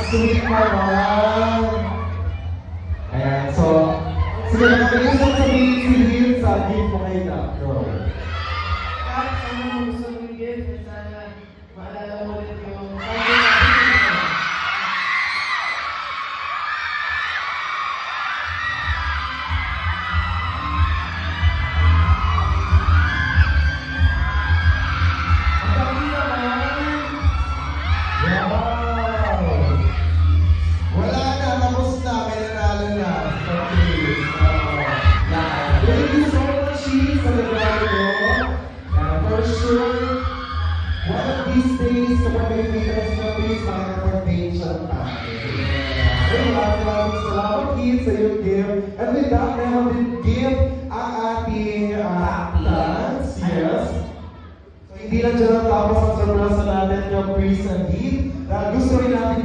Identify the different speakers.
Speaker 1: sweet naman. Ayan, so, sige, nakapagin sa sabihin si Hill sa gift mo kay Doc. Go.
Speaker 2: At ano mo gusto mong gift? Sana maalala mo ulit yung
Speaker 1: these days, kapag may feedback sa place, makakapag-page siya ng tayo. Ay, maraming salamat, kids, sa iyong gift. And with that, meron din gift ang ating dance. Yes. So, hindi lang dyan natapos ang surprise natin yung praise and gift. Dahil gusto rin natin